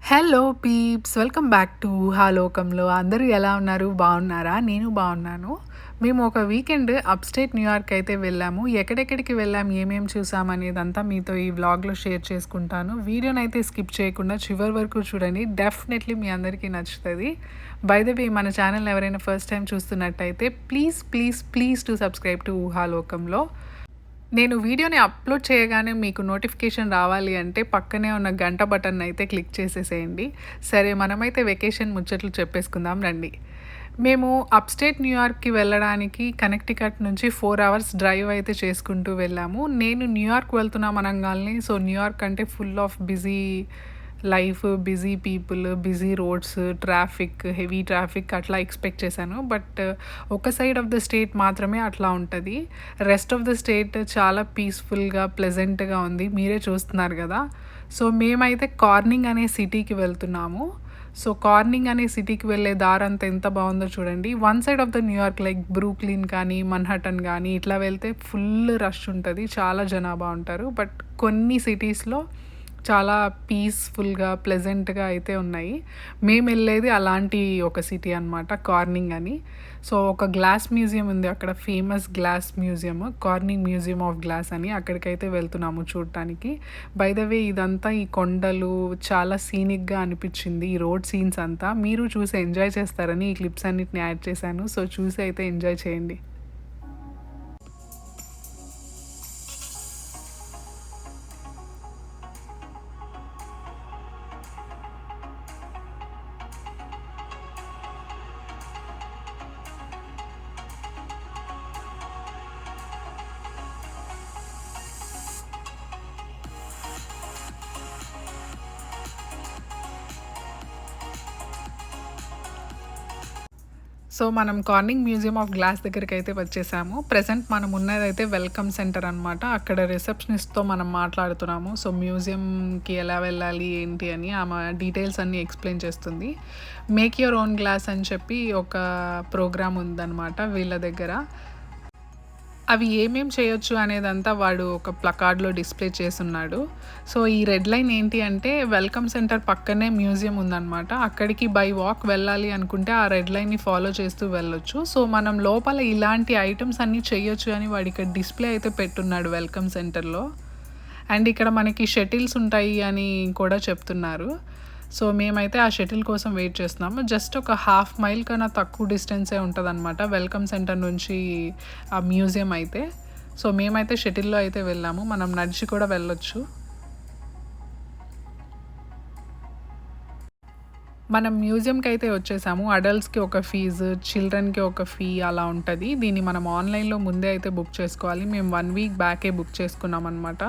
Hello peeps, welcome back to లోకంలో. అందరూ ఎలా ఉన్నారు? బాగున్నారా? నేను బాగున్నాను. మేము ఒక వీకెండ్ అప్‌స్టేట్ న్యూయార్క్ అయితే వెళ్ళాము. ఎక్కడెక్కడికి వెళ్ళాము, ఏమేమి చూసాం అనేదంతా మీతో ఈ వ్లాగ్‌లో షేర్ చేసుకుంటాను. వీడియోనైతే స్కిప్ చేయకుండా చివరి వరకు చూడండి. డెఫినెట్లీ మీ అందరికీ నచ్చుతుంది. బై ద వే, మన ఛానల్ ఎవరైనా ఫస్ట్ టైం చూస్తున్నట్టయితే please please please to subscribe to లోకంలో. నేను వీడియోని అప్లోడ్ చేయగానే మీకు నోటిఫికేషన్ రావాలి అంటే పక్కనే ఉన్న గంట బటన్ అయితే క్లిక్ చేసేసేయండి. సరే, మనమైతే వెకేషన్ ముచ్చట్లు చెప్పేసుకుందాం రండి. మేము అప్‌స్టేట్ న్యూయార్క్‌కి వెళ్ళడానికి కనెక్టికట్ నుంచి 4 అవర్స్ డ్రైవ్ అయితే చేసుకుంటూ వెళ్ళాము. నేను న్యూయార్క్ వెళ్తున్నాం అనంగాల్నే న్యూయార్క్ అంటే full of busy life, busy people, busy roads, traffic, heavy traffic అట్లా ఎక్స్పెక్ట్ చేశాను. బట్ ఒక సైడ్ ఆఫ్ ద స్టేట్ మాత్రమే అట్లా ఉంటుంది. రెస్ట్ ఆఫ్ ద స్టేట్ చాలా పీస్ఫుల్గా, ప్లెజెంట్గా ఉంది. మీరే చూస్తున్నారు కదా. సో మేమైతే కార్నింగ్ అనే సిటీకి వెళ్తున్నాము. సో కార్నింగ్ అనే సిటీకి వెళ్ళే దారంతా ఎంత బాగుందో చూడండి. One side of the New York like Brooklyn కానీ, మన్హటన్ కానీ ఇట్లా వెళ్తే ఫుల్ రష్ ఉంటుంది, చాలా జనాభా ఉంటారు. బట్ కొన్ని సిటీస్లో చాలా పీస్ఫుల్గా, ప్లెజెంట్గా అయితే ఉన్నాయి. మేము వెళ్ళేది అలాంటి ఒక సిటీ అనమాట, కార్నింగ్ అని. సో ఒక గ్లాస్ మ్యూజియం ఉంది అక్కడ, famous glass museum, Corning museum of glass అని. అక్కడికైతే వెళ్తున్నాము చూడటానికి. బై ద వే, ఇదంతా ఈ కొండలు చాలా సీనిక్గా అనిపించింది. ఈ రోడ్ సీన్స్ అంతా మీరు చూసి ఎంజాయ్ చేస్తారని ఈ క్లిప్స్ అన్నిటిని యాడ్ చేశాను. సో చూసి అయితే ఎంజాయ్ చేయండి. సో మనం కార్నింగ్ మ్యూజియం ఆఫ్ గ్లాస్ దగ్గరికి అయితే వచ్చేసాము. ప్రెజెంట్ మనం ఉన్నదైతే వెల్కమ్ సెంటర్ అనమాట. అక్కడ రిసెప్షనిస్ట్తో మనం మాట్లాడుతున్నాము. సో మ్యూజియంకి ఎలా వెళ్ళాలి ఏంటి అని ఆమె డీటెయిల్స్ అన్నీ ఎక్స్ప్లెయిన్ చేస్తుంది. మేక్ యువర్ ఓన్ గ్లాస్ అని చెప్పి ఒక ప్రోగ్రామ్ ఉందన్నమాట వీళ్ళ దగ్గర. అవి ఏమేం చేయొచ్చు అనేదంతా వాడు ఒక ప్లకార్డ్లో డిస్ప్లే చేసున్నాడు. సో ఈ రెడ్ లైన్ ఏంటి అంటే, వెల్కమ్ సెంటర్ పక్కనే మ్యూజియం ఉందన్నమాట. అక్కడికి బై వాక్ వెళ్ళాలి అనుకుంటే ఆ రెడ్ లైన్ని ఫాలో చేస్తూ వెళ్ళొచ్చు. సో మనం లోపల ఇలాంటి ఐటమ్స్ అన్నీ చేయొచ్చు అని వాడు ఇక్కడ డిస్ప్లే అయితే పెట్టున్నాడు వెల్కమ్ సెంటర్లో. అండ్ ఇక్కడ మనకి షటిల్స్ ఉంటాయి అని కూడా చెప్తున్నారు. సో మేమైతే ఆ షటిల్ కోసం వెయిట్ చేస్తున్నాము. జస్ట్ ఒక హాఫ్ మైల్ కన్నా తక్కువ డిస్టెన్సే ఉంటుంది అనమాట వెల్కమ్ సెంటర్ నుంచి ఆ మ్యూజియం అయితే. సో మేమైతే షటిల్లో అయితే వెళ్ళాము. మనం నడిచి కూడా వెళ్ళొచ్చు. మనం మ్యూజియంకి అయితే వచ్చేసాము. అడల్ట్స్కి ఒక ఫీజు, చిల్డ్రన్కి ఒక ఫీ అలా ఉంటుంది. దీన్ని మనం ఆన్లైన్లో ముందే అయితే బుక్ చేసుకోవాలి. మేము 1 వీక్ బ్యాకే బుక్ చేసుకున్నాం అనమాట.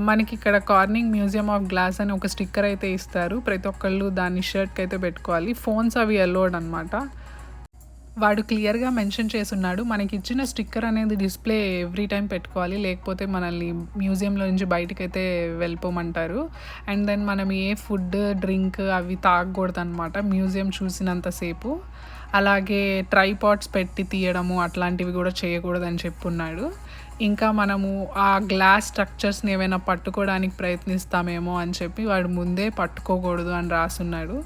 మనకి ఇక్కడ కార్నింగ్ మ్యూజియం ఆఫ్ గ్లాస్ అని ఒక స్టిక్కర్ అయితే ఇస్తారు. ప్రతి ఒక్కళ్ళు దాన్ని షర్ట్కి అయితే పెట్టుకోవాలి. ఫోన్స్ అవి అలౌడ్ అనమాట. వాడు క్లియర్గా మెన్షన్ చేసున్నాడు, మనకి ఇచ్చిన స్టిక్కర్ అనేది డిస్ప్లే ఎవ్రీ టైం పెట్టుకోవాలి, లేకపోతే మనల్ని మ్యూజియంలో నుంచి బయటకు అయితే వెళ్ళిపోమంటారు. అండ్ దెన్ మనం ఏ ఫుడ్, డ్రింక్ అవి తాగకూడదు అనమాట మ్యూజియం చూసినంతసేపు. అలాగే ట్రైపాడ్స్ పెట్టి తీయడము అట్లాంటివి కూడా చేయకూడదని చెప్పున్నాడు. ఇంకా మనము ఆ గ్లాస్ స్ట్రక్చర్స్ని ఏమైనా పట్టుకోవడానికి ప్రయత్నిస్తామేమో అని చెప్పి వాడు ముందే పట్టుకోకూడదు అని రాసున్నాడు.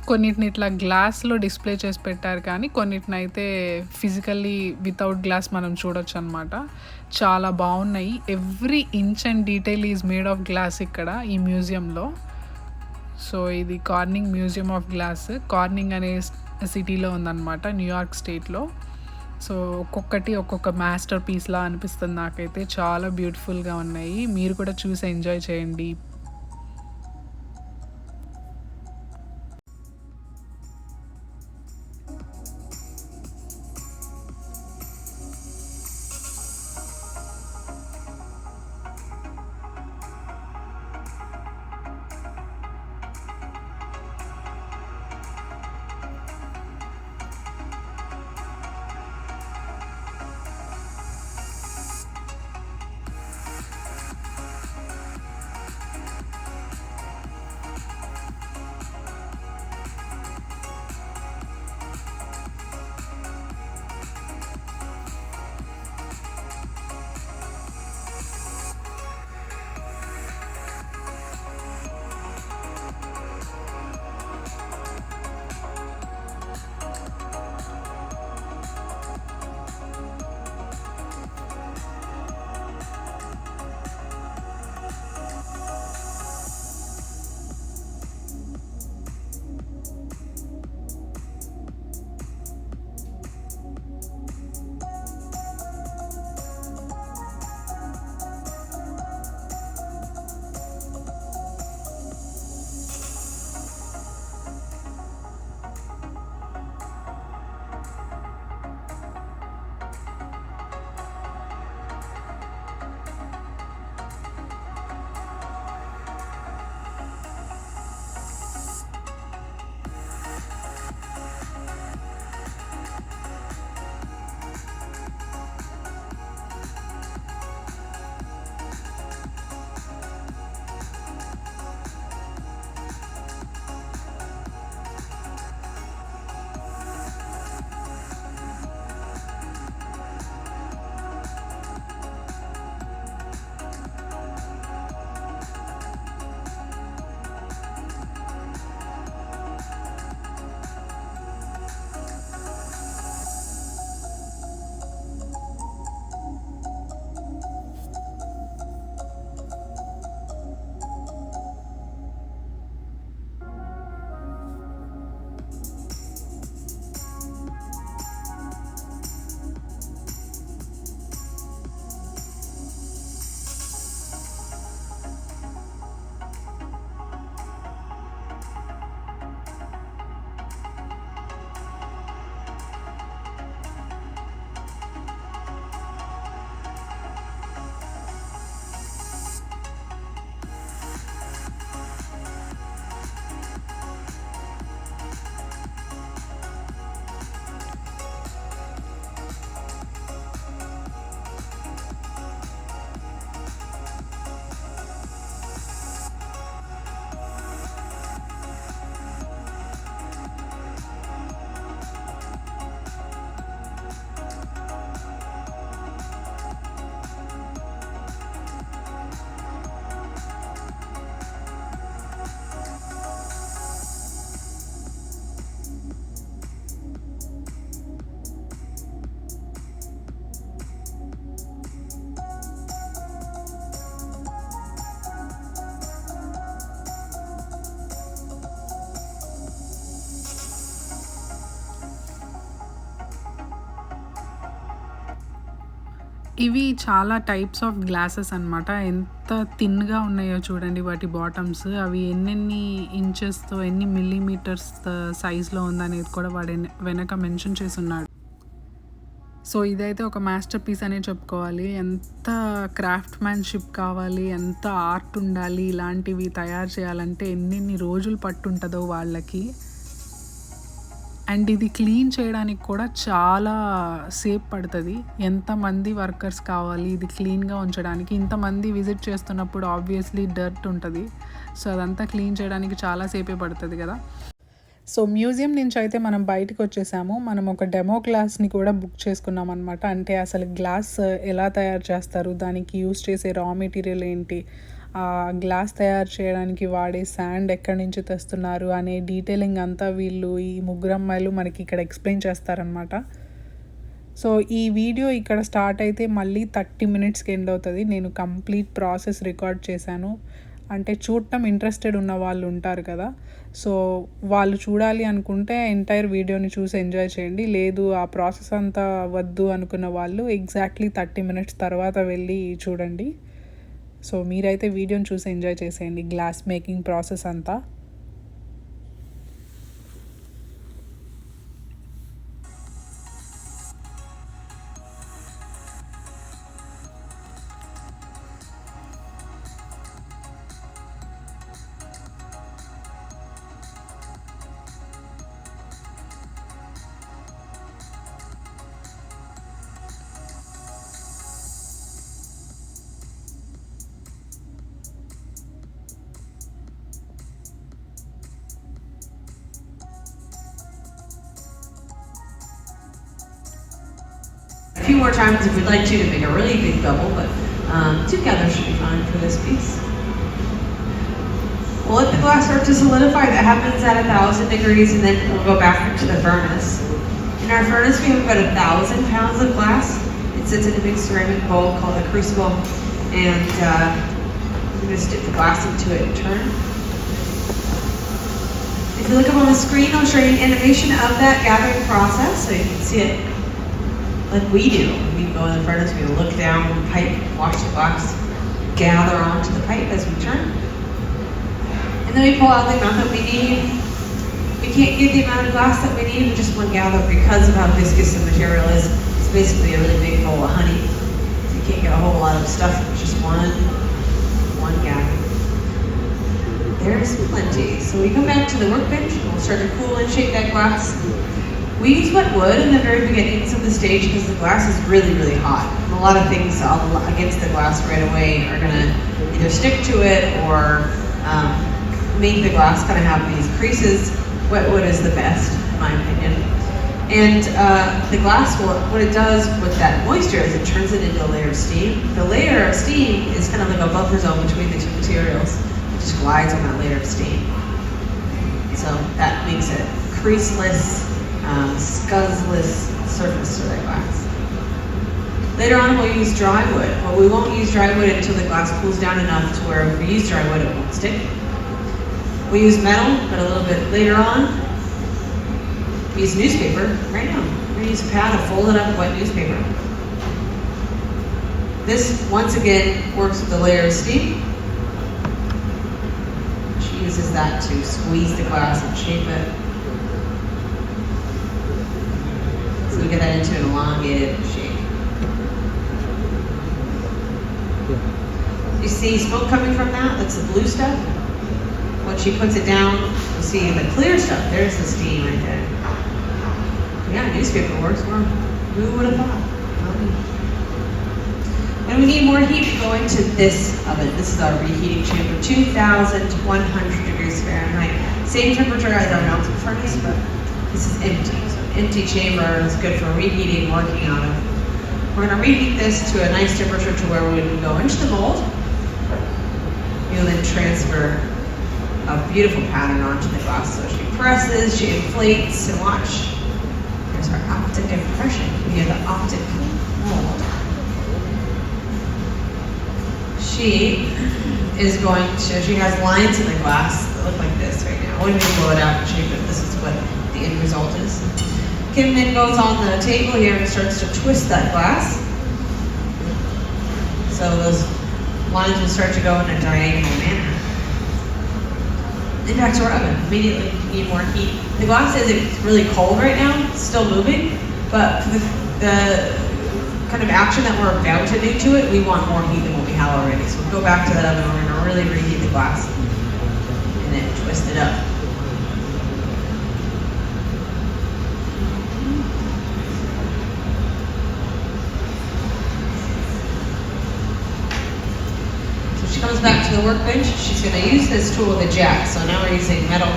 కొన్నిటిని ఇట్లా గ్లాస్లో డిస్ప్లే చేసి పెట్టారు, కానీ కొన్నిటిని అయితే ఫిజికల్లీ వితౌట్ గ్లాస్ మనం చూడొచ్చు అనమాట. చాలా బాగున్నాయి. Every inch and detail is made of glass ఇక్కడ ఈ మ్యూజియంలో. సో ఇది Corning museum of glass. Corning అనే సిటీలో ఉందన్నమాట, న్యూయార్క్ స్టేట్లో. సో ఒక్కొక్కటి ఒక్కొక్క మాస్టర్ పీస్లా అనిపిస్తుంది నాకైతే. చాలా బ్యూటిఫుల్గా ఉన్నాయి. మీరు కూడా చూసి ఎంజాయ్ చేయండి. ఇవి చాలా టైప్స్ ఆఫ్ గ్లాసెస్ అనమాట. ఎంత థిన్‌గా ఉన్నాయో చూడండి వాటి బాటమ్స్. అవి ఎన్నెన్ని ఇంచెస్‌తో, ఎన్ని మిల్లీమీటర్స్ సైజ్‌లో ఉందనేది కూడా వాడు వెనక మెన్షన్ చేసున్నాడు. సో, ఇదైతే ఒక మాస్టర్ పీస్ అనే చెప్పుకోవాలి. ఎంత క్రాఫ్ట్‌మ్యాన్‌షిప్ కావాలి, ఎంత ఆర్ట్ ఉండాలి, ఇలాంటివి తయారు చేయాలంటే ఎన్నెన్ని రోజులు పట్టుంటదో వాళ్ళకి. అండ్ ఇది క్లీన్ చేయడానికి కూడా చాలా సేపు పడుతుంది. ఎంతమంది వర్కర్స్ కావాలి ఇది క్లీన్గా ఉంచడానికి. ఇంతమంది విజిట్ చేస్తున్నప్పుడు ఆబ్వియస్లీ డర్ట్ ఉంటుంది. సో అదంతా క్లీన్ చేయడానికి చాలా సేపే పడుతుంది కదా. సో మ్యూజియం నుంచి అయితే మనం బయటకు వచ్చేసాము. మనం ఒక డెమో క్లాస్ని కూడా బుక్ చేసుకున్నాం అనమాట. అంటే అసలు గ్లాస్ ఎలా తయారు చేస్తారు, దానికి యూస్ చేసే రా మెటీరియల్ ఏంటి, గ్లాస్ తయారు చేయడానికి వాడే శాండ్ ఎక్కడి నుంచి తెస్తున్నారు అనే డీటెయిలింగ్ అంతా వీళ్ళు ఈ ముగ్గురు అమ్మాయిలు మనకి ఇక్కడ ఎక్స్ప్లెయిన్ చేస్తారనమాట. సో ఈ వీడియో ఇక్కడ స్టార్ట్ అయితే మళ్ళీ 30 మినిట్స్కి ఎండ్ అవుతుంది. నేను కంప్లీట్ ప్రాసెస్ రికార్డ్ చేశాను. అంటే చూడటం ఇంట్రెస్టెడ్ ఉన్న వాళ్ళు ఉంటారు కదా, సో వాళ్ళు చూడాలి అనుకుంటే ఎంటైర్ వీడియోని చూసి ఎంజాయ్ చేయండి. లేదు ఆ ప్రాసెస్ అంతా వద్దు అనుకున్న వాళ్ళు ఎగ్జాక్ట్లీ 30 మినిట్స్ తర్వాత వెళ్ళి చూడండి. సో మీరైతే వీడియోని చూసి ఎంజాయ్ చేసేయండి గ్లాస్ మేకింగ్ ప్రాసెస్ అంతా. A few more times if we'd like to make a really big bubble, but together should be fine for this piece. We'll let the glass start to solidify. That happens at 1,000 degrees, and then we'll go back into the furnace. In our furnace, we have about 1,000 pounds of glass. It sits in a big ceramic bowl called a crucible, and we're going to stick the glass into it and turn. If you look up on the screen, I'll show you an animation of that gathering process, so you can see it like we do. We go in the furnace, we look down the pipe, watch the glass gather onto the pipe as we turn. And then we pull out the amount that we need. We can't get the amount of glass that we need, we just want to gather because of how viscous the material is. It's basically a really big bowl of honey. So you can't get a whole lot of stuff, it's just one gather. There's plenty. So we come back to the workbench, and we'll start to cool and shake that glass. We use wet wood in the very beginnings of the stage because the glass is really, really hot. And a lot of things against the glass right away are going to either stick to it or make the glass kind of have these creases. Wet wood is the best, in my opinion. And the glass, what it does with that moisture is it turns it into a layer of steam. The layer of steam is kind of like a buffer zone between the two materials. It just glides on that layer of steam. So that makes it creaseless, scuzzless surface to that glass. Later on we'll use dry wood, but we won't use dry wood until the glass cools down enough to where if we use dry wood it won't stick. We use metal, but a little bit later on. We use newspaper right now. We're going to use a pad of folded up wet newspaper. This once again works with the layer of steam. She uses that to squeeze the glass and shape it. So we get that into an elongated shape. You see smoke coming from that? That's the blue stuff. When she puts it down, you'll see the clear stuff. There's the steam right there. Yeah, newspaper works. Well, who would have thought? And we need more heat to go into this oven. This is our reheating chamber, 2,100 degrees Fahrenheit. Same temperature as our mountain furnace, but this is empty. So empty chamber is good for reheating, working out of. We're going to reheat this to a nice temperature to where we can go into the mold. You'll then transfer a beautiful pattern onto the glass. So she presses, she inflates, and watch. There's our optic impression. We have the optic mold. She is going to, she has lines in the glass that look like this right now. When we blow it out and shape it, this is what the end result is. Kim then goes on the table here and starts to twist that glass. So those lines will start to go in a diagonal manner. Then back to our oven. Immediately need more heat. The glass is it's really cold right now, it's still moving, but for the kind of action that we're about to do to it, we want more heat than what we have already. So we'll go back to that oven, we're gonna really reheat the glass and then twist it up. She comes back to the workbench, she's going to use this tool, the jack. So now we're using metal.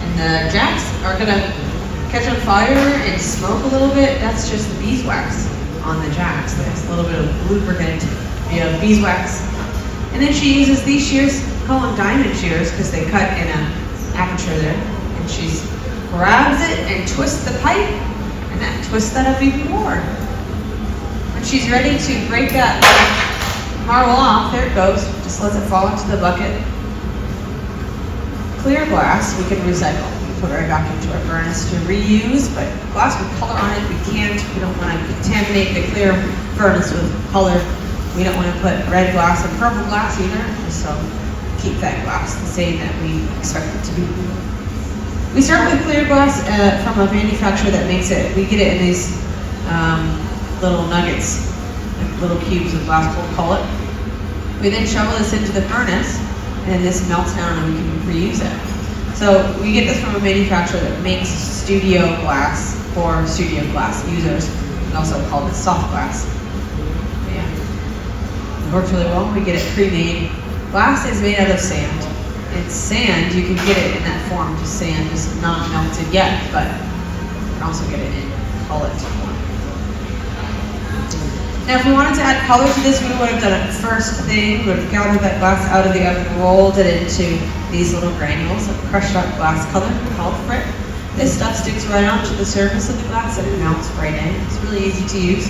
And the jacks are going to catch on fire and smoke a little bit. That's just the beeswax on the jacks. There's a little bit of lubricant via beeswax. And then she uses these shears, call them diamond shears because they cut in an aperture there. And she grabs it and twists the pipe, and that twists that up even more. When she's ready to break that marble off, there it goes, just lets it fall into the bucket. Clear glass we can recycle. We put right back into our furnace to reuse, but glass with color on it we can't. We don't want to contaminate the clear furnace with color. We don't want to put red glass and purple glass either, so keep that glass the same that we expect it to be. We start with clear glass from a manufacturer that makes it, we get it in these little nuggets, little cubes of glass, we'll call it. We then shovel this into the furnace, and this melts down and we can reuse it. So we get this from a manufacturer that makes studio glass for studio glass users, and also called it soft glass. Yeah. It works really well. We get it pre-made. Glass is made out of sand. It's sand, you can get it in that form, just sand, just not melted yet, but you can also get it in colored form. Now if we wanted to add color to this, we would have done it first thing. We would have gathered that glass out of the oven, rolled it into these little granules of crushed up glass color called frit. This stuff sticks right onto the surface of the glass and it melts right in. It's really easy to use.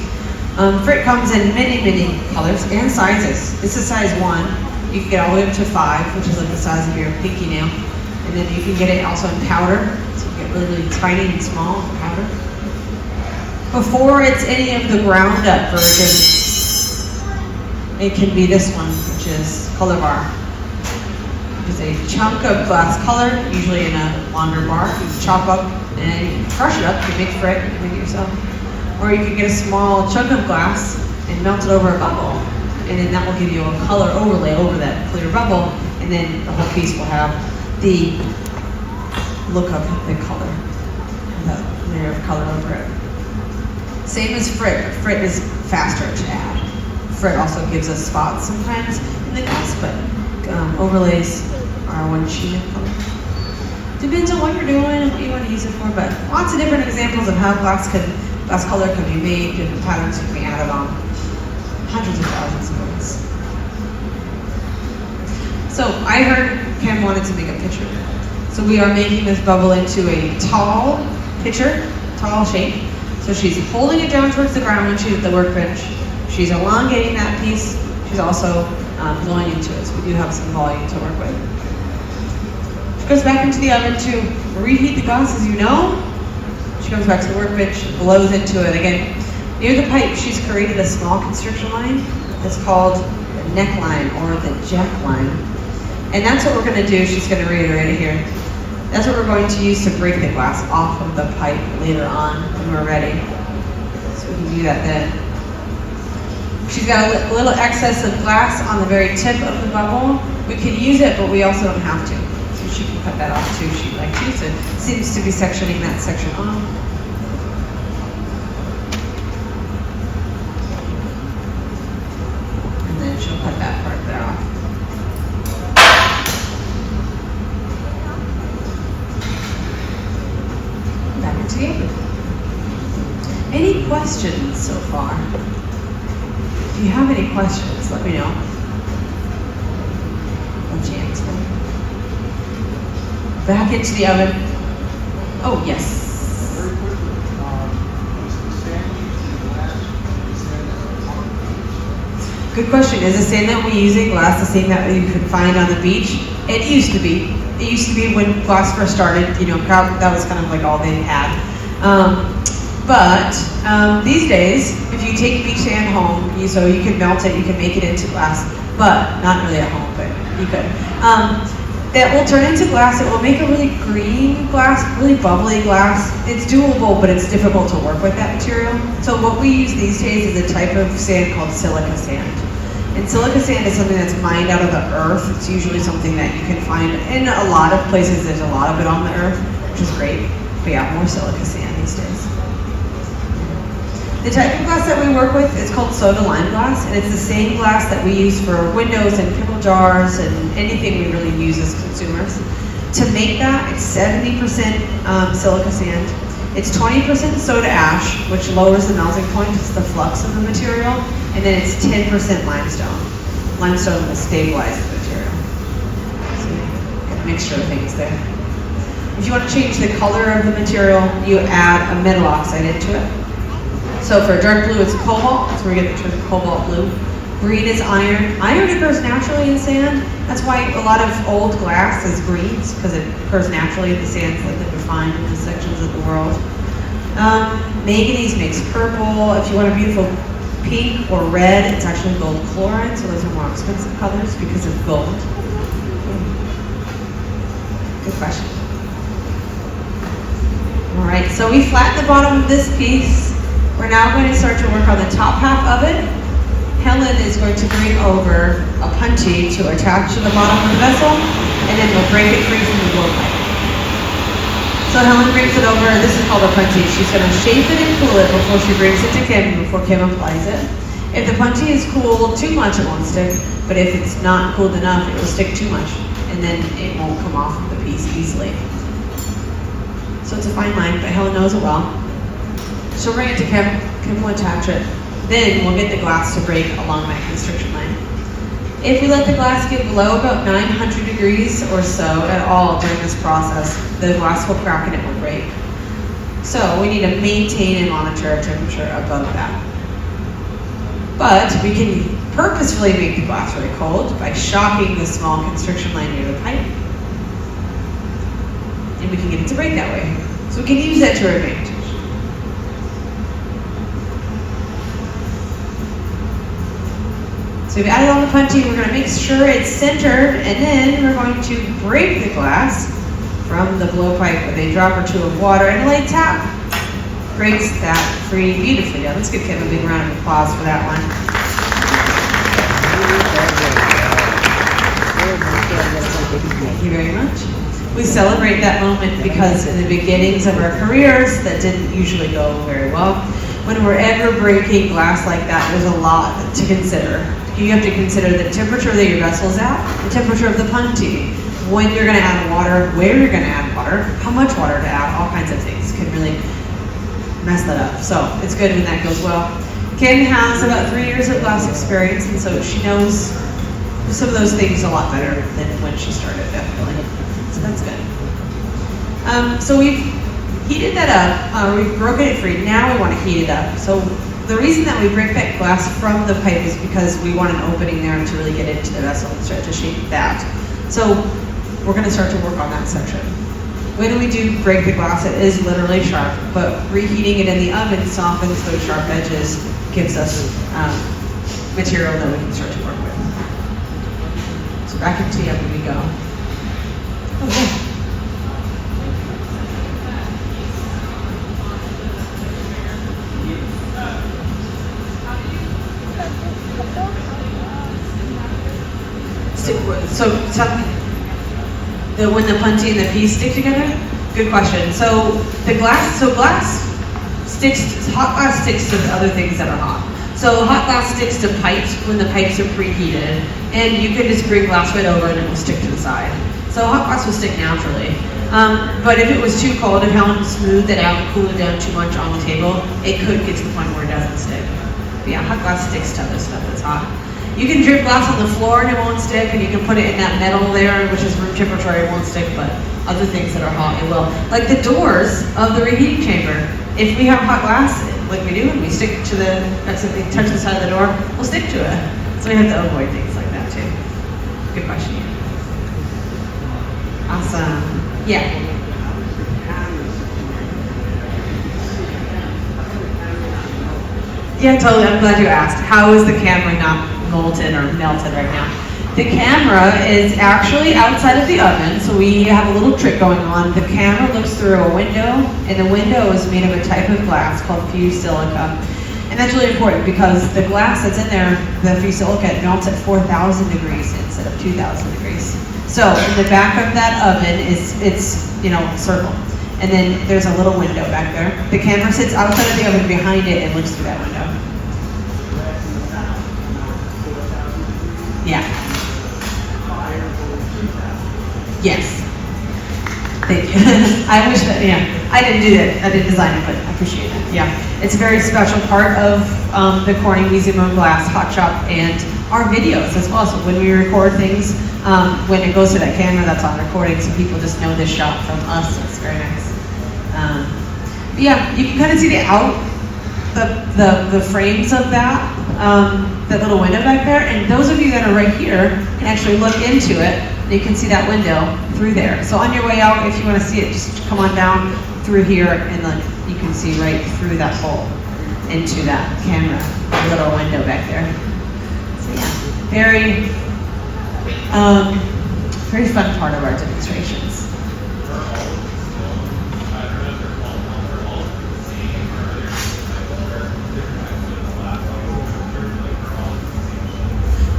Frit comes in many, many colors and sizes. This is size 1. You can get all the way up to 5, which is like the size of your pinky nail. And then you can get it also in powder. So you get really, really tiny and small powder. Before it's any of the ground up version, it can be this one, which is color bar. It's a chunk of glass color, usually in a launder bar. You can chop up and you can crush it up. You can make frit, you can make it yourself. Or you can get a small chunk of glass and melt it over a bubble. And then that will give you a color overlay over that clear bubble. And then the whole piece will have the look of the color, that layer of color over it. Same as frit. Frit is faster to add. Frit also gives us spots sometimes in the glass, but overlays are one sheet of color. Depends on what you're doing and what you want to use it for, but lots of different examples of how glass color can be made, different patterns can be added on. Hundreds of thousands of ways. So I heard Pam wanted to make a pitcher. So we are making this bubble into a tall pitcher, tall shape. So she's holding it down towards the ground when she's at the workbench. She's elongating that piece. She's also blowing into it, so we do have some volume to work with. She goes back into the oven to reheat the glass, as you know. She comes back to the workbench, blows into it. Again, near the pipe, she's created a small constriction line that's called the neckline or the jack line. And that's what we're going to do. She's going to reiterate it here. That's what we're going to use to break the glass off of the pipe later on when we're ready. So we can do that then. She's got a little excess of glass on the very tip of the bubble. We can use it, but we also don't have to. So she can cut that off too if she'd like to. So it seems to be sectioning that section off. And then she'll cut that part there off. Any questions so far? If you have any questions, let me know. Let you answer. Back into the oven. Oh, yes. Very quickly, is the sand used in glass or Good question. Is the sand that we use in glass the same that you could find on the beach? It used to be. It used to be when glass first started, that was kind of like all they had. But these days, if you take beach sand home, so you can melt it, you can make it into glass, but not really at home, but you could. That will turn into glass. It will make a really green glass, really bubbly glass. It's doable, but it's difficult to work with that material. So what we use these days is a type of sand called silica sand. And silica sand is something that's mined out of the earth. It's usually something that you can find in a lot of places. There's a lot of it on the earth, which is great. But yeah, more silica sand these days. The type of glass that we work with is called soda lime glass, and it's the same glass that we use for windows and pickle jars and anything we really use as consumers. To make that, it's 70% silica sand. It's 20% soda ash, which lowers the melting point, it's the flux of the material, and then it's 10% limestone. Limestone will stabilize the material. So you get a mixture of things there. If you want to change the color of the material, you add a metal oxide into it. So for dark blue, it's cobalt. That's where we get the term cobalt blue. Green is iron. Iron occurs naturally in sand. That's why a lot of old glass is greens, because it occurs naturally in the sands that we find in the sections of the world. Manganese makes purple. If you want a beautiful pink or red, it's actually gold chloride, so those are more expensive colors because of gold. Good question. All right, so we flatten the bottom of this piece. We're now going to start to work on the top half of it. Helen is going to bring over a punchy to attach to the bottom of the vessel, and then we'll break it free from the blowpipe. So Helen brings it over, this is called a punchy. She's going to shape it and cool it before she brings it to Kim, before Kim applies it. If the punchy is cooled too much, it won't stick, but if it's not cooled enough, it will stick too much, and then it won't come off of the piece easily. So it's a fine line, but Helen knows it well. She'll bring it to Kim, Kim will attach it. Then we'll get the glass to break along that constriction line. If we let the glass get below about 900 degrees or so at all during this process, the glass will crack and it will break. So we need to maintain and monitor our temperature above that. But we can purposefully make the glass very cold by shocking the small constriction line near the pipe. And we can get it to break that way. So we can use that to our advantage. So we've added all the punchy, we're going to make sure it's centered, and then we're going to break the glass from the blowpipe with a drop or two of water, and a light tap breaks that free beautifully. Yeah, let's give Kim a big round of applause for that one. Thank you very much. We celebrate that moment because in the beginnings of our careers, that didn't usually go very well. When we're ever breaking glass like that, there's a lot to consider. You have to consider the temperature that your vessel's at, the temperature of the punchy, when you're going to add water, where you're going to add water, how much water to add, all kinds of things can really mess that up. So it's good when that goes well. Kim has about 3 years of glass experience, and so she knows some of those things a lot better than when she started, definitely. So that's good. So we've heated that up, we've broken it free. Now we want to heat it up. So the reason that we break that glass from the pipe is because we want an opening there to really get into the vessel and start to shape that. So we're going to start to work on that section. When we do break the glass, it is literally sharp, but reheating it in the oven softens those sharp edges, gives us material that we can start to work with. So back into the oven we go. Okay. So when the punchy and the piece stick together? Good question. So glass sticks, hot glass sticks to the other things that are hot. So hot glass sticks to pipes when the pipes are preheated, and you can just bring glass right over and it will stick to the side. So hot glass will stick naturally. But if it was too cold, if Helen smoothed it out and cooled it down too much on the table, it could get to the point where it doesn't stick. But yeah, hot glass sticks to other stuff that's hot. You can drip glass on the floor and it won't stick, and you can put it in that metal there, which is room temperature, it won't stick, but other things that are hot, it will. Like the doors of the reheating chamber. If we have hot glass, like we do, and we stick to the, accidentally touch the side of the door, we'll stick to it. So we have to avoid things like that too. Good question. Awesome. Yeah. Yeah, totally. I'm glad you asked. How is the camera not molten or melted right now? The camera is actually outside of the oven, so we have a little trick going on. The camera looks through a window, and the window is made of a type of glass called fused silica. And that's really important because the glass that's in there, the fused silica, it melts at 4,000 degrees instead of 2,000 degrees. So in the back of that oven it's circle. And then there's a little window back there. The camera sits outside of the oven behind it and looks through that window. Yeah. Yes. Thank you. I wish that, I didn't do that. I didn't design it, but I appreciate it. Yeah. It's a very special part of the Corning Museum of Glass Hot Shop and our videos as well. So when we record things, when it goes to that camera, that's on recording, so people just know this shot from us. It's very nice. But yeah, you can kind of see the frames of that little window back there. And those of you that are right here can actually look into it. You can see that window through there. So on your way out, if you want to see it, just come on down through here, and then you can see right through that hole into that camera, little window back there. So yeah, very fun part of our demonstrations.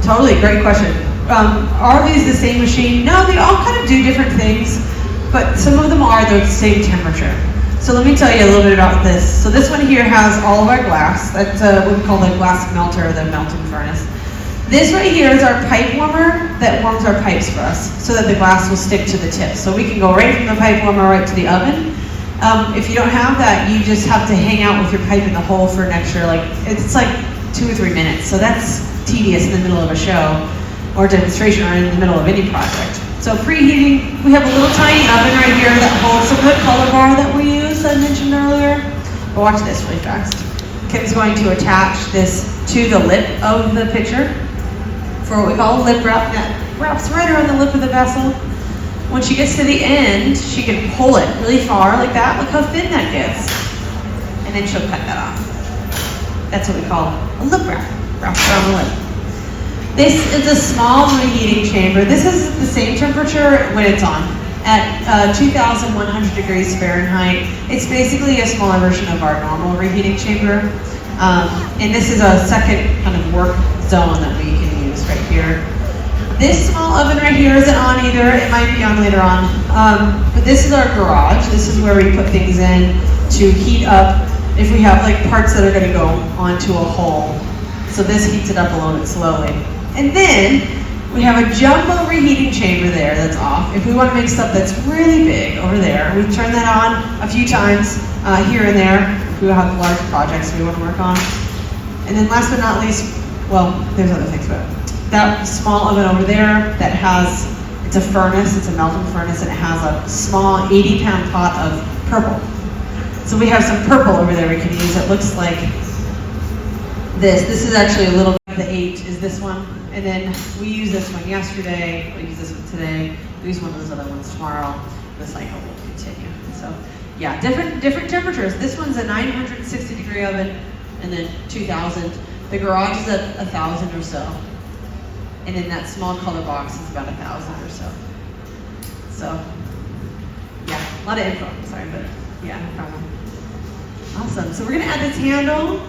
Totally, great question. Are these the same machine? No, they all kind of do different things, but some of them are the same temperature. So let me tell you a little bit about this. So this one here has all of our glass. That's what we call the glass melter, or the melting furnace. This right here is our pipe warmer that warms our pipes for us, so that the glass will stick to the tip. So we can go right from the pipe warmer right to the oven. If you don't have that, you just have to hang out with your pipe in the hole for an extra, it's like 2 or 3 minutes. So that's tedious in the middle of a show or demonstration, or in the middle of any project. So preheating, we have a little tiny oven right here that holds some of the color bar that we use, I mentioned earlier. But watch this really fast. Kim's going to attach this to the lip of the pitcher for what we call a lip wrap, that wraps right around the lip of the vessel. When she gets to the end, she can pull it really far like that. Look how thin that gets. And then she'll cut that off. That's what we call a lip wrap, wrapped around the lip. This is a small reheating chamber. This is the same temperature when it's on, at 2,100 degrees Fahrenheit. It's basically a smaller version of our normal reheating chamber. And this is a second kind of work zone that we can use right here. This small oven right here isn't on either. It might be on later on. But this is our garage. This is where we put things in to heat up if we have parts that are going to go onto a hole. So this heats it up a little bit slowly. And then we have a jumbo reheating chamber there that's off. If we want to make stuff that's really big over there, we turn that on a few times here and there if we have large projects we want to work on. And then last but not least, well, there's other things, but that small oven over there that has, it's a furnace, it's a melting furnace, and it has a small 80-pound pot of purple. So we have some purple over there we can use. It looks like this. This is actually a little, the H is this one. And then we used this one yesterday, we use this one today, we use one of those other ones tomorrow. The cycle will continue. So yeah, different temperatures. This one's a 960 degree oven, and then 2,000. The garage is at 1,000 or so. And then that small color box is about 1,000 or so. So yeah, a lot of info, sorry, but yeah, no problem. Awesome, so we're gonna add this handle.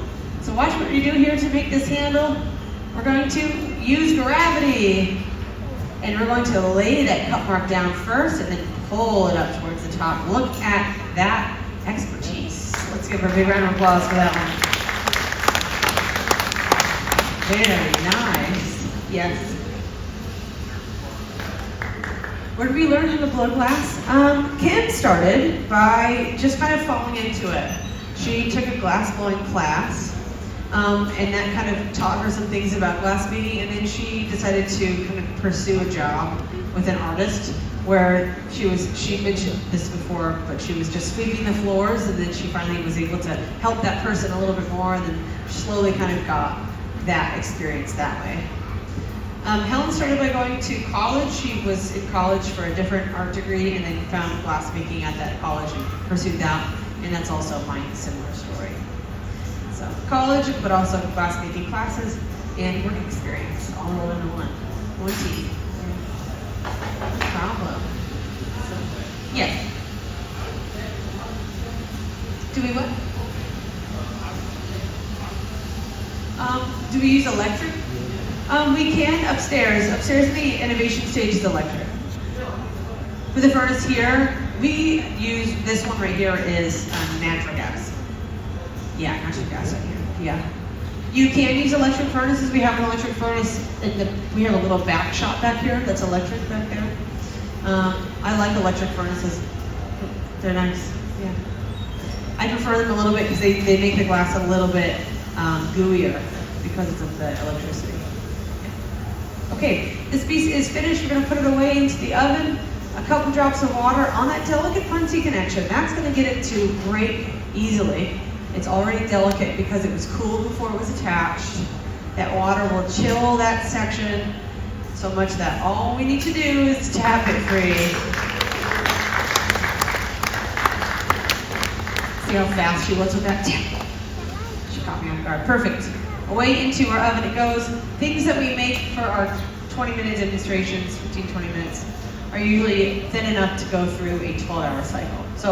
So watch what we do here to make this handle. We're going to use gravity, and we're going to lay that cut mark down first and then pull it up towards the top. Look at that expertise. Let's give her a big round of applause for that one. Very nice. Yes. Where did we learn how to blow glass? Kim started by just kind of falling into it. She took a glass blowing class. And that kind of taught her some things about glass beading, and then she decided to kind of pursue a job with an artist where she mentioned this before, but she was just sweeping the floors, and then she finally was able to help that person a little bit more, and then slowly kind of got that experience that way. Helen started by going to college. She was in college for a different art degree and then found glass making at that college and pursued that, and that's also my similar story. So college, but also glass making classes and work experience all rolled into one team. No problem. So, yes. Do we what? Do we use electric? We can upstairs. Upstairs in the innovation stage is electric. For the furnace here, we use this one right here is natural gas. Yeah, natural gas right here. Yeah. You can use electric furnaces. We have an electric furnace. We have a little back shop back here that's electric back there. I like electric furnaces. They're nice. Yeah. I prefer them a little bit because they make the glass a little bit gooier because of the electricity. Okay, this piece is finished. We're going to put it away into the oven. A couple drops of water on that delicate punty connection. That's going to get it to break easily. It's already delicate because it was cool before it was attached. That water will chill that section so much that all we need to do is tap it free. See how fast she was with that tap? She caught me off guard. Perfect. Away into our oven it goes. Things that we make for our 20-minute demonstrations, 15-20 minutes, are usually thin enough to go through a 12-hour cycle. So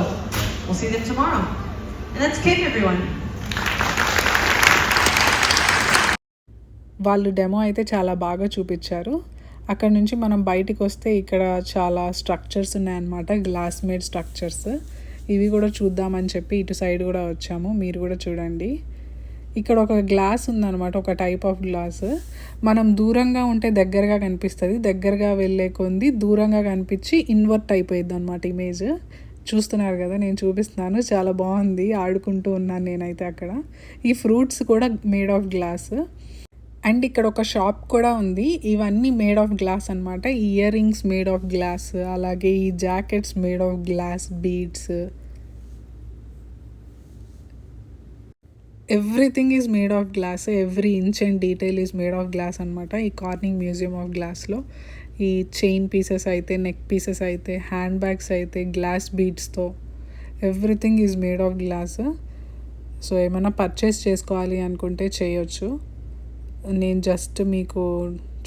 we'll see them tomorrow. And that's cake, everyone. వాళ్ళు demo అయితే చాలా బాగా చూపించారు. అక్కడ నుంచి మనం బయటికి వస్తే ఇక్కడ చాలా స్ట్రక్చర్స్ ఉన్నాయన్నమాట, గ్లాస్ మేడ్ స్ట్రక్చర్స్. ఇవి కూడా చూద్దామని చెప్పి ఇటు సైడ్ కూడా వచ్చాము. మీరు కూడా చూడండి. ఇక్కడ ఒక గ్లాస్ ఉందన్నమాట, ఒక టైప్ ఆఫ్ గ్లాస్. మనం దూరంగా ఉంటే దగ్గరగా కనిపిస్తుంది, దగ్గరగా వెళ్ళే కొంది దూరంగా కనిపించి ఇన్వర్ట్ అయిపోయింది అనమాట ఇమేజ్. చూస్తున్నారు కదా, నేను చూపిస్తున్నాను. చాలా బాగుంది, ఆడుకుంటూ ఉన్నాను నేనైతే అక్కడ. ఈ ఫ్రూట్స్ కూడా మేడ్ ఆఫ్ గ్లాస్. అండ్ ఇక్కడ ఒక షాప్ కూడా ఉంది. ఇవన్నీ మేడ్ ఆఫ్ గ్లాస్ అనమాట. Ear rings made of glass, అలాగే ఈ jackets made of glass, beads, everything is made of glass. Every inch and detail is made of glass అనమాట. ఈ కార్నింగ్ మ్యూజియం ఆఫ్ గ్లాస్లో ఈ చైన్ పీసెస్ అయితే, neck pieces అయితే, hand bags అయితే glass బీడ్స్తో, everything is made of glass. So ఏమైనా purchase చేసుకోవాలి అనుకుంటే చేయొచ్చు. నేను జస్ట్ మీకు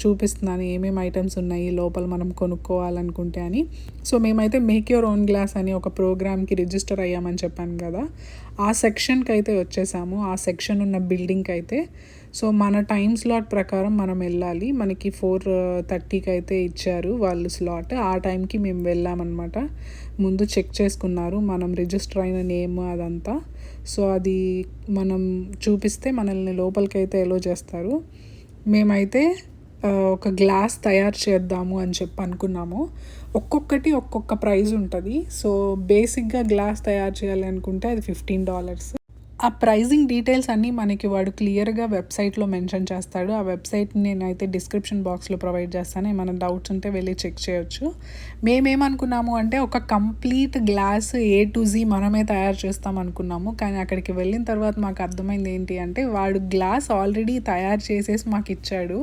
చూపిస్తున్నాను ఏమేమి ఐటమ్స్ ఉన్నాయి లోపల మనం కొనుక్కోవాలనుకుంటే అని. సో మేమైతే మేక్ యువర్ ఓన్ గ్లాస్ అని ఒక ప్రోగ్రామ్కి రిజిస్టర్ అయ్యామని చెప్పాను కదా, ఆ సెక్షన్కి అయితే వచ్చేసాము. ఆ సెక్షన్ ఉన్న బిల్డింగ్కి అయితే. సో మన టైం స్లాట్ ప్రకారం మనం వెళ్ళాలి. మనకి 4:30కి అయితే ఇచ్చారు వాళ్ళు స్లాట్. ఆ టైంకి మేము వెళ్ళామన్నమాట. ముందు చెక్ చేసుకున్నారు మనం రిజిస్టర్ అయిన నేమ్ అదంతా. సో అది మనం చూపిస్తే మనల్ని లోపలికి అయితే ఎలో చేస్తారు. మేమైతే ఒక గ్లాస్ తయారు చేద్దాము అని చెప్పి అనుకున్నాము. ఒక్కొక్కటి ఒక్కొక్క ప్రైస్ ఉంటుంది. సో బేసిక్గా గ్లాస్ తయారు చేయాలి అనుకుంటే అది $15. ఆ ప్రైజింగ్ డీటెయిల్స్ అన్నీ మనకి వాడు క్లియర్గా వెబ్సైట్లో మెన్షన్ చేస్తాడు. ఆ వెబ్సైట్ నేనైతే డిస్క్రిప్షన్ బాక్స్లో ప్రొవైడ్ చేస్తాను. ఏమైనా డౌట్స్ ఉంటే వెళ్ళి చెక్ చేయొచ్చు. మేమేమనుకున్నాము అంటే ఒక complete glass A to Z మనమే తయారు చేస్తాం అనుకున్నాము. కానీ అక్కడికి వెళ్ళిన తర్వాత మాకు అర్థమైంది ఏంటి అంటే, వాడు గ్లాస్ ఆల్రెడీ తయారు చేసేసి మాకు ఇచ్చాడు.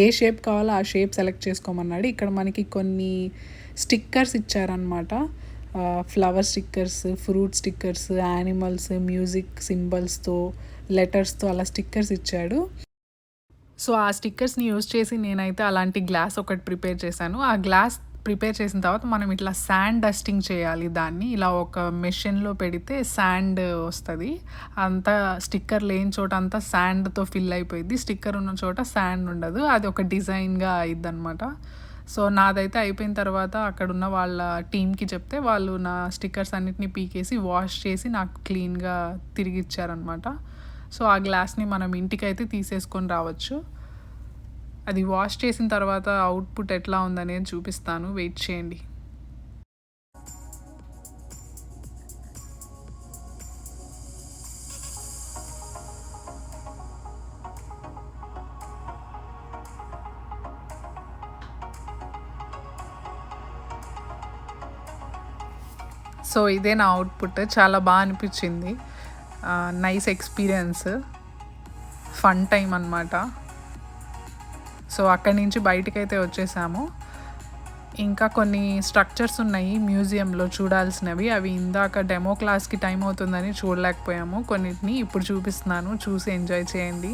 ఏ షేప్ కావాలో ఆ షేప్ సెలెక్ట్ చేసుకోమన్నాడు. ఇక్కడ మనకి కొన్ని స్టిక్కర్స్ ఇచ్చారనమాట. Flower stickers, fruit stickers, animals, music సింబల్స్తో, లెటర్స్తో అలా స్టిక్కర్స్ ఇచ్చాడు. సో ఆ స్టిక్కర్స్ని యూజ్ చేసి నేనైతే అలాంటి గ్లాస్ ఒకటి ప్రిపేర్ చేశాను. ఆ గ్లాస్ ప్రిపేర్ చేసిన తర్వాత మనం ఇట్లా శాండ్ డస్టింగ్ చేయాలి. దాన్ని ఇలా ఒక మెషిన్లో పెడితే శాండ్ వస్తుంది. అంతా స్టిక్కర్ లేని చోట అంతా శాండ్తో ఫిల్ అయిపోయింది, స్టిక్కర్ ఉన్న చోట శాండ్ ఉండదు. అది ఒక డిజైన్గా అయింది అనమాట. సో నాదైతే అయిపోయిన తర్వాత అక్కడ ఉన్న వాళ్ళ టీమ్కి చెప్తే వాళ్ళు నా స్టిక్కర్స్ అన్నిటిని పీకేసి వాష్ చేసి నాకు క్లీన్గా తిరిగి ఇచ్చారనమాట. సో ఆ గ్లాస్ని మనం ఇంటికైతే తీసేసుకొని రావచ్చు. అది వాష్ చేసిన తర్వాత అవుట్పుట్ ఎట్లా ఉందనేది చూపిస్తాను, వెయిట్ చేయండి. సో ఇదే నా అవుట్పుట్. చాలా బాగా అనిపించింది. నైస్ ఎక్స్పీరియన్స్, ఫన్ టైం అన్నమాట. సో అక్కడి నుంచి బయటకైతే వచ్చేసాము. ఇంకా కొన్ని స్ట్రక్చర్స్ ఉన్నాయి మ్యూజియంలో చూడాల్సినవి. అవి ఇందాక డెమో క్లాస్‌కి టైం అవుతుందని చూడలేకపోయాము. కొన్నిటిని ఇప్పుడు చూపిస్తున్నాను. చూసి ఎంజాయ్ చేయండి.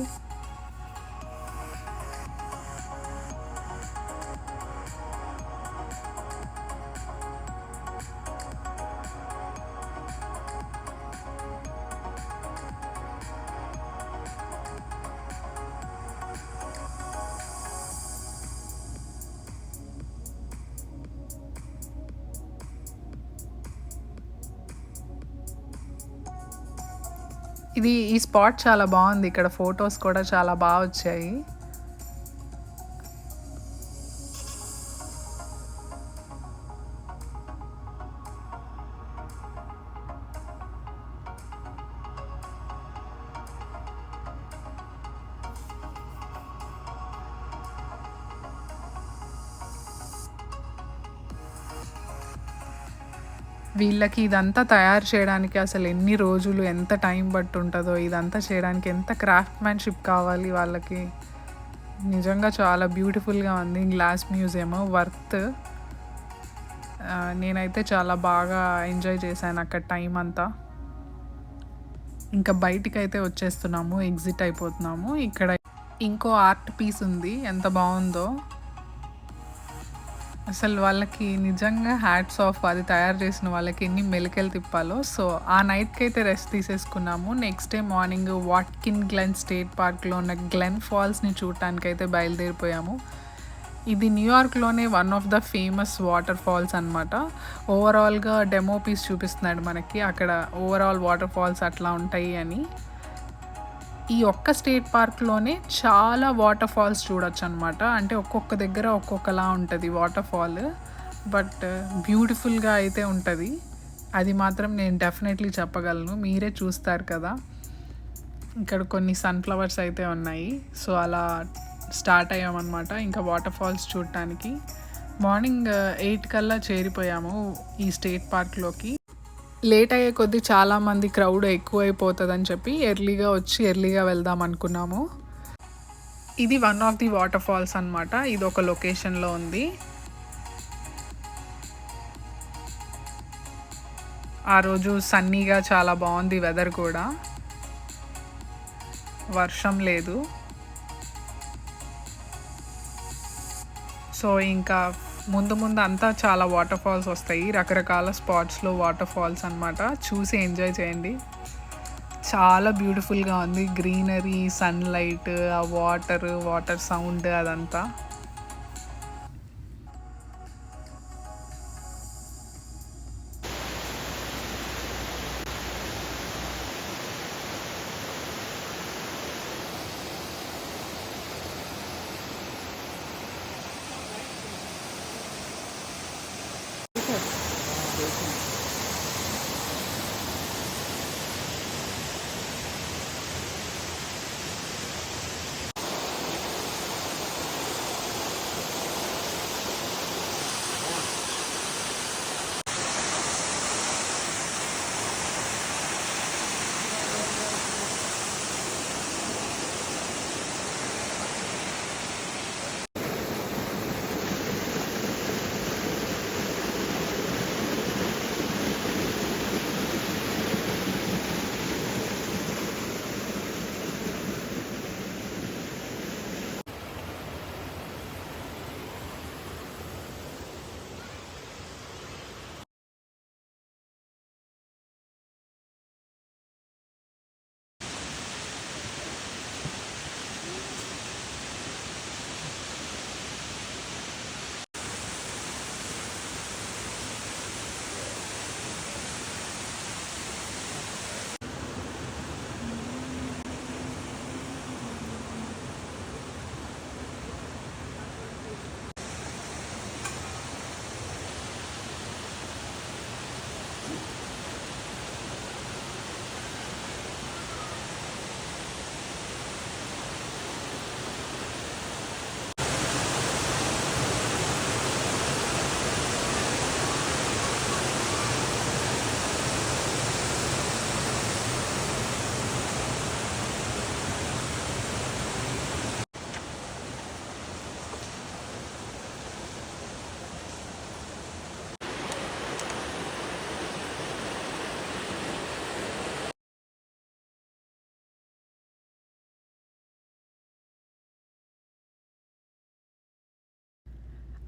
ఈ స్పాట్ చాలా బావుంది. ఇక్కడ ఫోటోస్ కూడా చాలా వచ్చాయి. వీళ్ళకి ఇదంతా తయారు చేయడానికి అసలు ఎన్ని రోజులు, ఎంత టైం పట్టుంటదో, ఇదంతా చేయడానికి ఎంత క్రాఫ్ట్‌మ్యాన్‌షిప్ కావాలి వాళ్ళకి. నిజంగా చాలా బ్యూటిఫుల్‌గా ఉంది. Glass museum worth. నేనైతే చాలా బాగా ఎంజాయ్ చేశాను అక్కడ టైం అంతా. ఇంకా బయటికైతే వచ్చేస్తున్నాము. ఎగ్జిట్ అయిపోతున్నాము. ఇక్కడ ఇంకో ఆర్ట్ పీస్ ఉంది. ఎంత బావుందో. అసలు వాళ్ళకి నిజంగా హ్యాట్స్ ఆఫ్. అది తయారు చేసిన వాళ్ళకి ఎన్ని మెలికలు తిప్పాలో. సో ఆ నైట్కి అయితే రెస్ట్ తీసేసుకున్నాము. Next day morning Watkins Glen state పార్క్లో ఉన్న గ్లెన్ ఫాల్స్ని చూడటానికైతే బయలుదేరిపోయాము. ఇది న్యూయార్క్లోనే one of the famous water falls అనమాట. ఓవరాల్గా డెమో పీస్ చూపిస్తున్నాడు మనకి. అక్కడ ఓవరాల్ వాటర్ ఫాల్స్ అట్లా ఉంటాయి అని. ఈ ఒక్క స్టేట్ పార్క్లోనే చాలా వాటర్ ఫాల్స్ చూడొచ్చు అనమాట. అంటే ఒక్కొక్క దగ్గర ఒక్కొక్కలా ఉంటుంది వాటర్ ఫాల్. బట్ బ్యూటిఫుల్గా అయితే ఉంటుంది. అది మాత్రం నేను డెఫినెట్లీ చెప్పగలను. మీరే చూస్తారు కదా. ఇక్కడ కొన్ని సన్ఫ్లవర్స్ అయితే ఉన్నాయి. సో అలా స్టార్ట్ అయ్యామన్నమాట ఇంకా వాటర్ ఫాల్స్ చూడటానికి. మార్నింగ్ 8 కల్లా చేరిపోయాము ఈ స్టేట్ పార్క్లోకి. లేట్ అయ్యే కొద్దీ చాలామంది క్రౌడ్ ఎక్కువైపోతుందని చెప్పి ఎర్లీగా వచ్చి ఎర్లీగా వెళ్దాం అనుకున్నాము. ఇది one of the water falls అనమాట. ఇది ఒక లొకేషన్లో ఉంది. ఆ రోజు సన్నీగా చాలా బాగుంది వెదర్ కూడా. వర్షం లేదు. సో ఇంకా ముందు అంతా చాలా వాటర్ ఫాల్స్ వస్తాయి. రకరకాల స్పాట్స్లో వాటర్ ఫాల్స్ అనమాట. చూసి ఎంజాయ్ చేయండి. చాలా బ్యూటిఫుల్గా ఉంది. గ్రీనరీ, సన్లైట్, ఆ వాటర్ సౌండ్ అదంతా.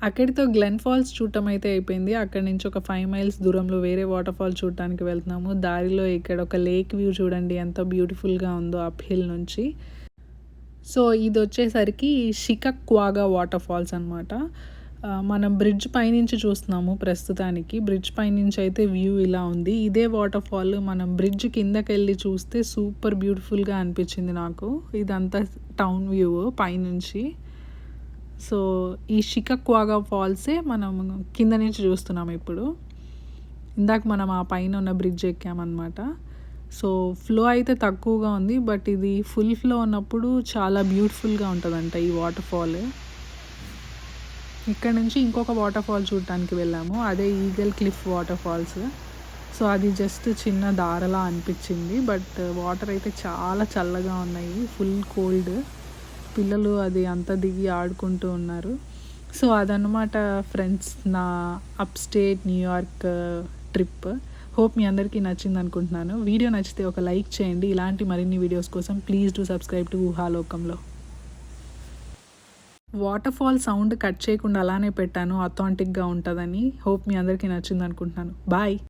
అక్కడితో గ్లెన్ ఫాల్స్ చూడటం అయితే అయిపోయింది. అక్కడి నుంచి ఒక 5 మైల్స్ దూరంలో వేరే వాటర్ ఫాల్ చూడటానికి వెళ్తున్నాము. దారిలో ఇక్కడ ఒక లేక్ వ్యూ చూడండి ఎంత బ్యూటిఫుల్గా ఉందో అప్ హిల్ నుంచి. సో ఇది వచ్చేసరికి షికక్వాగా వాటర్ ఫాల్స్ అనమాట. మనం బ్రిడ్జ్ పైనుంచి చూస్తున్నాము ప్రస్తుతానికి. బ్రిడ్జ్ పైనుంచి అయితే వ్యూ ఇలా ఉంది. ఇదే వాటర్ ఫాల్ మనం బ్రిడ్జ్ కిందకెళ్ళి చూస్తే సూపర్ బ్యూటిఫుల్గా అనిపించింది నాకు. ఇదంతా టౌన్ వ్యూ పైనుంచి. సో ఈ షికక్వాగా ఫాల్సే మనం కింద నుంచి చూస్తున్నాం ఇప్పుడు. ఇందాక మనం ఆ పైన ఉన్న బ్రిడ్జ్ ఎక్కామన్నమాట. సో ఫ్లో అయితే తక్కువగా ఉంది, బట్ ఇది ఫుల్ ఫ్లో ఉన్నప్పుడు చాలా బ్యూటిఫుల్గా ఉంటుందంట ఈ వాటర్ ఫాల్. ఇక్కడ నుంచి ఇంకొక వాటర్ ఫాల్ చూడటానికి వెళ్ళాము, అదే eagle cliff waterfalls. So అది జస్ట్ చిన్న దారలా అనిపించింది, బట్ వాటర్ అయితే చాలా చల్లగా ఉన్నాయి, ఫుల్ కోల్డ్. పిల్లలు అది అంతా దిగి ఆడుకుంటూ ఉన్నారు. సో అదనమాట ఫ్రెండ్స్ నా అప్స్టేట్ న్యూయార్క్ ట్రిప్. హోప్ మీ అందరికీ నచ్చింది అనుకుంటున్నాను. వీడియో నచ్చితే ఒక లైక్ చేయండి. ఇలాంటి మరిన్ని వీడియోస్ కోసం ప్లీజ్ డూ సబ్స్క్రైబ్ టు ఊహాలోకంలో. వాటర్ ఫాల్ సౌండ్ కట్ చేయకుండా అలానే పెట్టాను, అథాంటిక్గా ఉంటుందని. హోప్ మీ అందరికీ నచ్చింది అనుకుంటున్నాను. బాయ్.